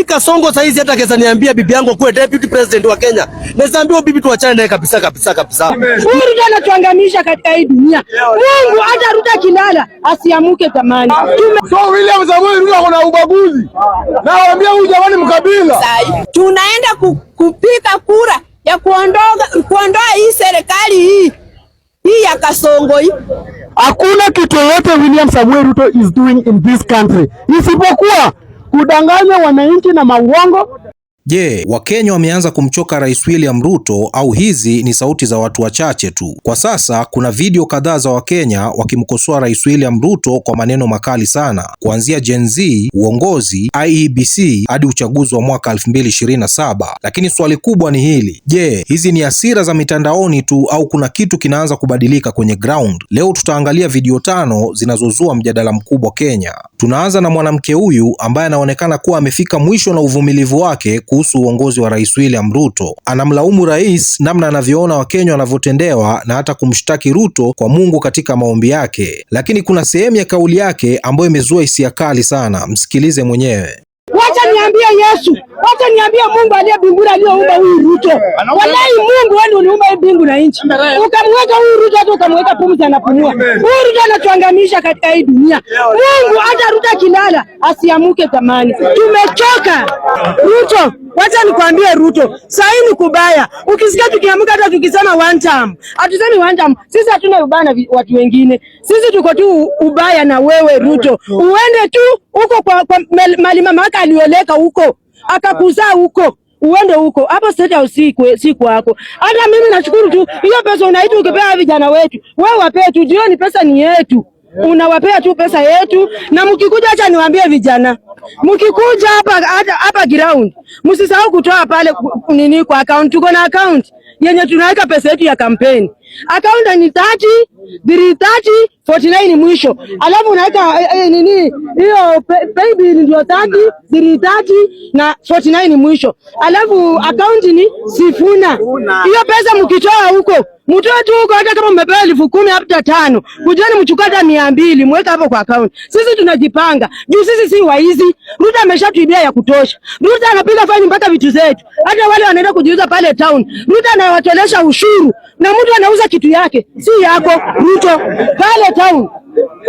Mimi Kasongo saizi hata kesa niambia bibi yangu kuwe deputy president wa Kenya. Naambia bibi tuachane naye kabisa. Ruto anatuangamisha katika hii dunia. Mungu hata Ruto kilala asiamuke tamani. So William Samoei Ruto kuna ubaguzi. Naambia huyu jamani mkabila. Tunaenda kupika kura ya kuondoa hii serikali hii ya Kasongo hii. Hakuna kitu yote William Samoei Ruto is doing in this country isipokuwa kudanganya wananchi na mauongo. Je, Wakenya wameanza kumchoka Rais William Ruto au hizi ni sauti za watu wachache tu? Kwa sasa kuna video kadhaa za Wakenya wakimkosoa Rais William Ruto kwa maneno makali sana, kuanzia Gen Z, uongozi, IEBC hadi uchaguzi wa mwaka 2027. Lakini swali kubwa ni hili: je, hizi ni hasira za mitandaoni tu au kuna kitu kinaanza kubadilika kwenye ground? Leo tutaangalia video 5 zinazozua mjadala mkubwa Kenya. Tunaanza na mwanamke huyu ambaye anaonekana kuwa amefika mwisho na uvumilivu wake kuhusu uongozi wa Rais William Ruto. Anamlaumu rais namna anavyoona Wakenya wanavyotendewa na hata kumshtaki Ruto kwa Mungu katika maombi yake. Lakini kuna sehemu ya kauli yake ambayo imezua hisia kali sana. Msikilize mwenyewe. Wacha niambie Yesu, wacha niambie Mungu aliye mbinguni aliyeumba huyu Ruto. Wallahi Mungu wewe uliumba mbingu na nchi. Ukamweka huyu Ruto hata ukamweka pumzi anapumua. Huyu Ruto anatuangamisha katika hii dunia. Mungu hata Ruto kilala asiamuke tamani. Tumechoka. Ruto, wacha nikwambie Ruto, sasa ni kubaya. Ukisikia tukiamka hata tukisema one time, hatusemi one time. Sisi hatuna ubaya na watu wengine. Sisi tuko tu ubaya na wewe Ruto. Uende tu huko kwa mali mama yako alioleka huko, akakuzaa huko. Uende huko. Hapo sasa usiku wako. Hata mimi nashukuru tu hiyo pesa unaita ukipea vijana wetu. Wewe wapee tu, jioni pesa ni yetu. Unawapea tu pesa yetu, na mkikuja acha niwaambie vijana. Mkikuja hapa ground, msisahau kutoa pale nini kwa account. Tuko na account yenye tunaweka pesa yetu ya campaign. Account ni 30 330 49 mwisho. Alafu unaweka nini hiyo pay bill ndio 30 330 na 49 mwisho. Alafu account ni Sifuna. Hiyo pesa mkitoa huko, mtoe tu huko, hata kama mmepewa 10,000 hata 5. Kujeni mchukue hata 200 mweka hapo kwa account. Sisi tunajipanga. Juu sisi si waizi. Ruto ameshatuibia ya kutosha. Ruto anapiga faini mpaka vitu zetu. Hata wale wanaenda kujiuza pale town. Ruto anawatolesha ushuru na mtu anauza kitu yake si yako Ruto pale town.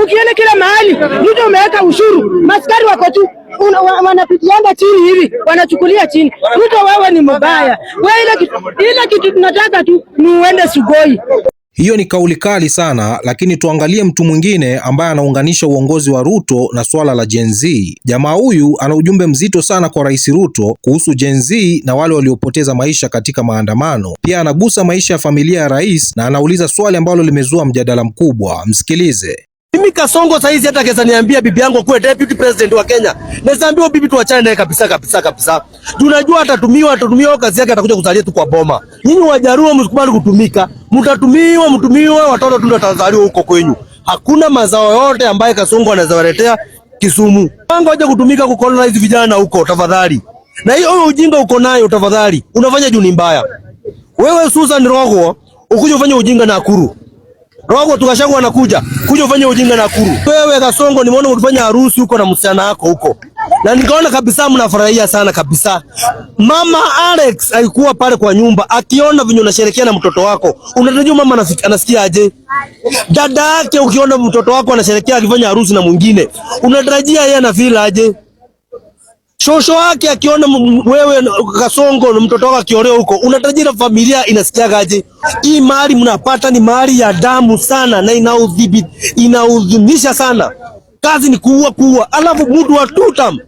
Ukiona kila mahali Ruto umeweka ushuru, maskari wako tu wanapitianga chini hivi, wanachukulia chini. Ruto wewe ni mbaya. Wewe ile kitu tunataka tu ni uende Sugoi. Hiyo ni kauli kali sana, lakini tuangalie mtu mwingine ambaye anaunganisha uongozi wa Ruto na swala la Gen Z. Jamaa huyu ana ujumbe mzito sana kwa Rais Ruto kuhusu Gen Z na wale waliopoteza maisha katika maandamano. Pia anagusa maisha ya familia ya rais na anauliza swali ambalo limezua mjadala mkubwa. Msikilize. Mimi Kasongo saizi hata kesa niambia bibi yangu kuwe deputy president wa Kenya. Naambia bibi tuachane naye kabisa. Tunajua atatumiwa kazi yake, atakuja kusalia tu kwa boma. Nyinyi Wajaruo msikubali kutumika. Mtumiwa watoto tu watazaliwa huko kwenyu. Hakuna mazao yote ambaye Kasongo anaweza waletea Kisumu. Panga waje kutumika kukolonize vijana huko tafadhali. Na hiyo ujinga uko nayo tafadhali. Unafanya juu ni mbaya. Wewe Susan Rogo ukuje ufanye ujinga na Nakuru. Rogo tukashangu anakuja ufanye ujinga na Nakuru. Wewe Kasongo nimeona ukifanya harusi huko na msichana wako huko. Na nikaona kabisa mnafurahia sana kabisa. Mama Alex alikuwa pale kwa nyumba akiona vinyo unasherehekea na mtoto wako. Unatarajia mama anasikia aje? Dada yake ukiona mtoto wako anasherehekea akifanya harusi na mwingine, unatarajia yeye anafeel aje? Shosho wake akiona wewe Kasongo na mtoto wako akiolewa huko, unatarajia familia inasikia aje? Hii mali mnapata ni mali ya damu sana na inaudhinisha sana. Kazi ni kuua. Alafu mtu wa tutam.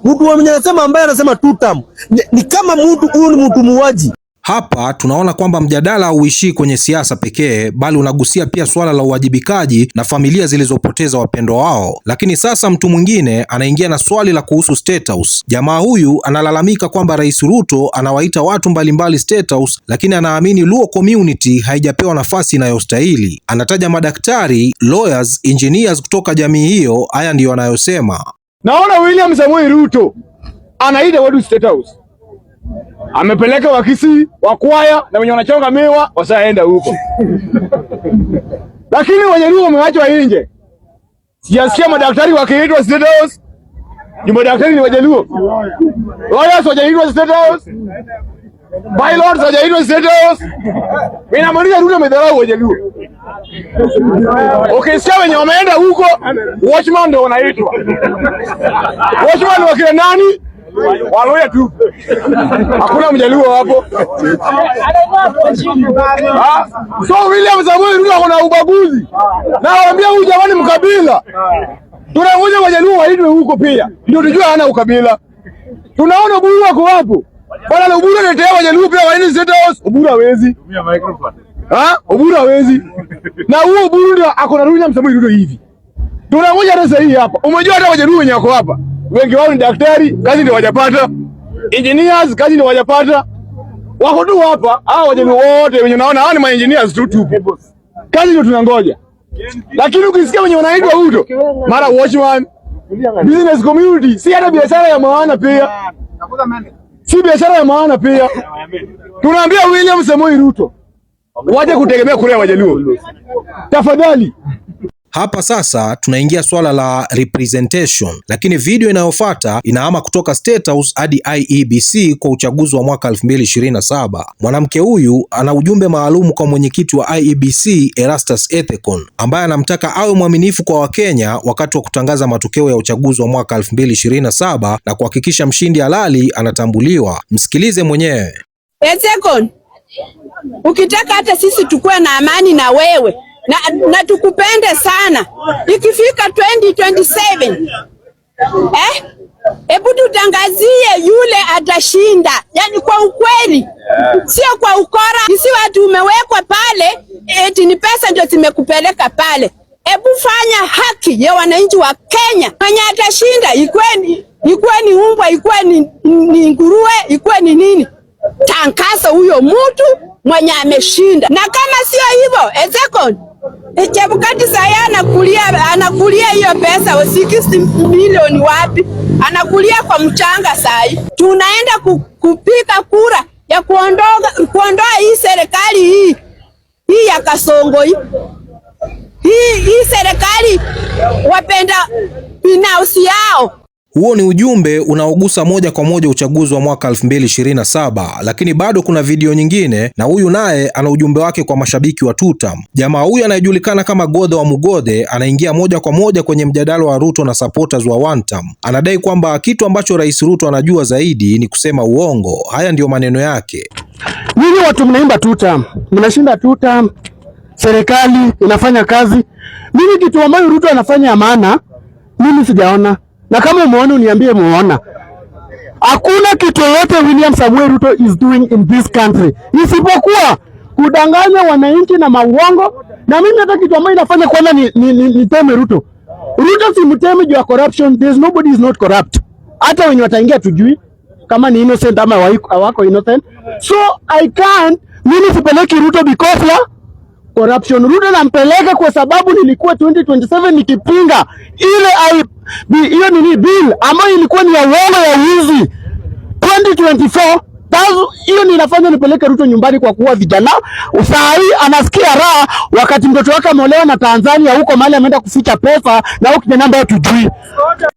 Mtu wa mnyasema ambaye anasema tutam. Ni kama mtu huyu ni mtu muuaji. Hapa tunaona kwamba mjadala hauishii kwenye siasa pekee, bali unagusia pia swala la uwajibikaji na familia zilizopoteza wapendwa wao. Lakini sasa mtu mwingine anaingia na swali la kuhusu State House. Jamaa huyu analalamika kwamba Rais Ruto anawaita watu mbalimbali State House, lakini anaamini Luo community haijapewa nafasi inayostahili. Anataja madaktari, lawyers, engineers kutoka jamii hiyo. Haya ndiyo anayosema. Naona William Samoei Ruto anaita watu State House. Amepeleka Wakisi, Wakwaya na wenye wanachonga miwa wasaenda huko. Lakini wenye Luo wameachwa nje. Sijasikia madaktari wakiitwa State House. Jumbe daktari ni Wajaluo. Lawyers hawajaitwa State House. Bylaws hawajaitwa State House. Mimi namaanisha Ruto amedharau Wajaluo. Ukisikia wenye wameenda huko, watchman ndio wanaitwa. Watchman wa kina nani? Waloya tu. Hakuna Mjaluo hapo. So William Samoei Ruto kuna ubaguzi. Na waambia huyu jamani mkabila. Tunangoja Wajaluo waitwe huko pia. Ndio tujue hana ukabila. Tunaona Oburu wako hapo. Bwana Oburu anatetea Wajaluo pia waende State House. Oburu hawezi. Tumia microphone. Oburu hawezi. Na huo Oburu ndio akona William Samoei Ruto hivi. Tunangoja sasa hii hapa. Umejua hata Wajaluo wenye wako hapa. Wengi wao ni daktari, kazi ndio wajapata. Engineers, kazi ndio wajapata. Wako tu hapa, hao Wajaluo wote wenye unaona hao ni ma engineers tu. Kazi ndio tunangoja. Lakini ukisikia wenye wanaitwa huko, mara watchman, business community, si hata biashara ya maana pia. Si biashara ya maana pia. Tunaambia William Samoei Ruto waje kutegemea kura ya Wajaluo. Tafadhali. Hapa sasa tunaingia swala la representation, lakini video inayofuata inahama kutoka State House hadi IEBC kwa uchaguzi wa mwaka 2027. Mwanamke huyu ana ujumbe maalum kwa mwenyekiti wa IEBC Erastus Ethekon, ambaye anamtaka awe mwaminifu kwa Wakenya wakati wa kutangaza matokeo ya uchaguzi wa mwaka 2027 na kuhakikisha mshindi halali anatambuliwa. Msikilize mwenyewe. Ethekon, ukitaka hata sisi tukue na amani na wewe na tukupende sana, ikifika 2027 hebu tutangazie yule atashinda, yani kwa ukweli, sio kwa ukora. Si watu umewekwa pale eti ni pesa ndio zimekupeleka pale. Hebu fanya haki ya wananchi wa Kenya. Mwenye atashinda ikuwe ni umbwa, ikuwe ni nguruwe, ikuwe ni nini, tangaza huyo mtu mwenye ameshinda. Na kama sio hivyo, Ethekon, Chebukati saya anakulia hiyo pesa wa 60 milioni wapi? Anakulia kwa mchanga sai. Tunaenda kupiga kura ya kuondoa hii serikali hii ya Kasongo hii serikali wapenda binafsi yao. Huo ni ujumbe unaogusa moja kwa moja uchaguzi wa mwaka 2027, lakini bado kuna video nyingine, na huyu naye ana ujumbe wake kwa mashabiki wa Tutam. Jamaa huyu anayejulikana kama Godhe wa Mugodhe anaingia moja kwa moja kwenye mjadala wa Ruto na supporters wa One Term. Anadai kwamba kitu ambacho Rais Ruto anajua zaidi ni kusema uongo. Haya ndiyo maneno yake. Nyinyi watu mnaimba Tutam, mnashinda Tutam, serikali inafanya kazi. Mimi kitu ambacho Ruto anafanya maana mimi sijaona. Na kama umeona uniambie muona. Hakuna kitu yote William Samoei Ruto is doing in this country isipokuwa kudanganya wananchi na mauongo. Na mimi hata kitu ambacho inafanya kwanza ni teme Ruto. Ruto si mteme juu ya corruption. There's nobody is not corrupt. Hata wenye wataingia tujui kama ni innocent ama hawako innocent. So I can't mimi sipeleki Ruto because ya corruption. Ruto nampeleka kwa sababu nilikuwa 2027 nikipinga ile hiyo nini bill ambayo ilikuwa ni ya uongo ya wizi 2024. Hiyo ni inafanya nipeleke Ruto nyumbani kwa kuwa vijana. Usai anasikia raha wakati mtoto wake ameolewa na Tanzania huko mahali ameenda kuficha pesa na huko kijana ambaye tujui.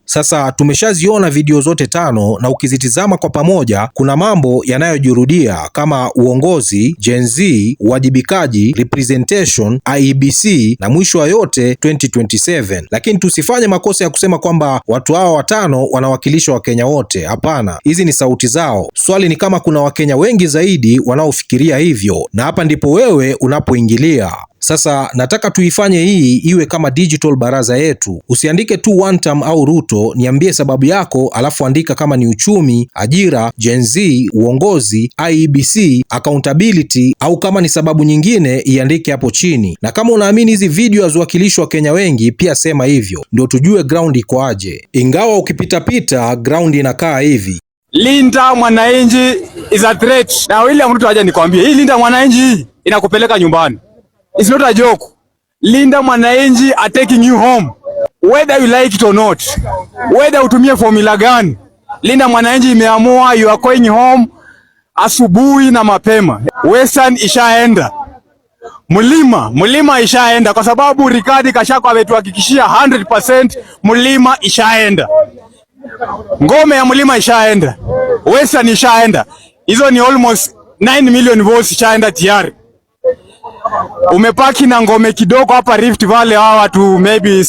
Sasa tumeshaziona video zote tano na ukizitizama kwa pamoja kuna mambo yanayojirudia kama uongozi, Gen Z, uwajibikaji, representation, IEBC na mwisho wa yote 2027. Lakini tusifanye makosa ya kusema kwamba watu hawa watano wanawakilisha Wakenya wote. Hapana, hizi ni sauti zao. Swali ni kama kuna Wakenya wengi zaidi wanaofikiria hivyo, na hapa ndipo wewe unapoingilia. Sasa nataka tuifanye hii iwe kama digital baraza yetu. Usiandike tu One Term au Ruto, niambie sababu yako, alafu andika kama ni uchumi, ajira, Gen Z, uongozi, IEBC, accountability, au kama ni sababu nyingine iandike hapo chini. Na kama unaamini hizi video haziwakilishi wa Kenya wengi, pia sema hivyo, ndio tujue ground iko aje. Ingawa ukipita ground inakaa hivi. Linda mwananchi is a threat. Na William Ruto aje nikwambie, hii Linda mwananchi inakupeleka nyumbani. It's not a joke. Linda mwananchi are taking you home. Whether you like it or not. Whether utumie formula gani. Linda mwananchi imeamua you are going home asubuhi na mapema. Western ishaenda. Mlima ishaenda kwa sababu Rigathi Gachagua ametuhakikishia 100% mlima ishaenda. Ngome ya Mlima ishaenda, Western ishaenda, hizo ni almost 9 million votes ishaenda tayari. Umepaki na ngome kidogo hapa Rift Valley, hawa watu maybe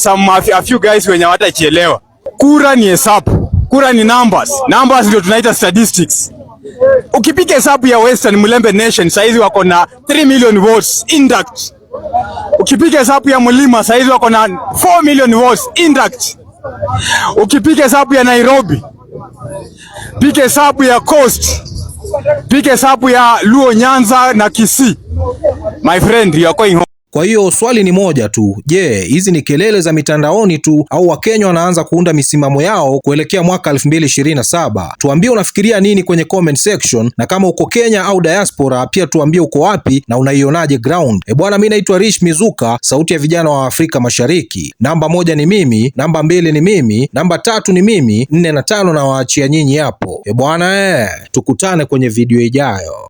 a few guys wenye hawatachielewa. Kura ni hesabu, kura ni numbers, numbers ndio tunaita statistics. Ukipiga hesabu ya Western Mulembe Nation saizi wako na 3 million votes intact. Ukipiga hesabu ya Mlima saizi wako na 4 million votes intact. Ukipiga hesabu ya Nairobi, piga hesabu ya Coast, piga hesabu ya Luo, Nyanza na Kisii, my friend, you are going home. Kwa hiyo swali ni moja tu, je, hizi ni kelele za mitandaoni tu au Wakenya wanaanza kuunda misimamo yao kuelekea mwaka 2027? Tuambie unafikiria nini kwenye comment section, na kama uko Kenya au diaspora pia tuambie uko wapi na unaionaje ground. Bwana, mimi naitwa Rich Mizuka, sauti ya vijana wa Afrika Mashariki. Namba 1 ni mimi, namba 2 ni mimi, namba 3 ni mimi, 4 na 5 na waachia nyinyi hapo. Bwana, tukutane kwenye video ijayo.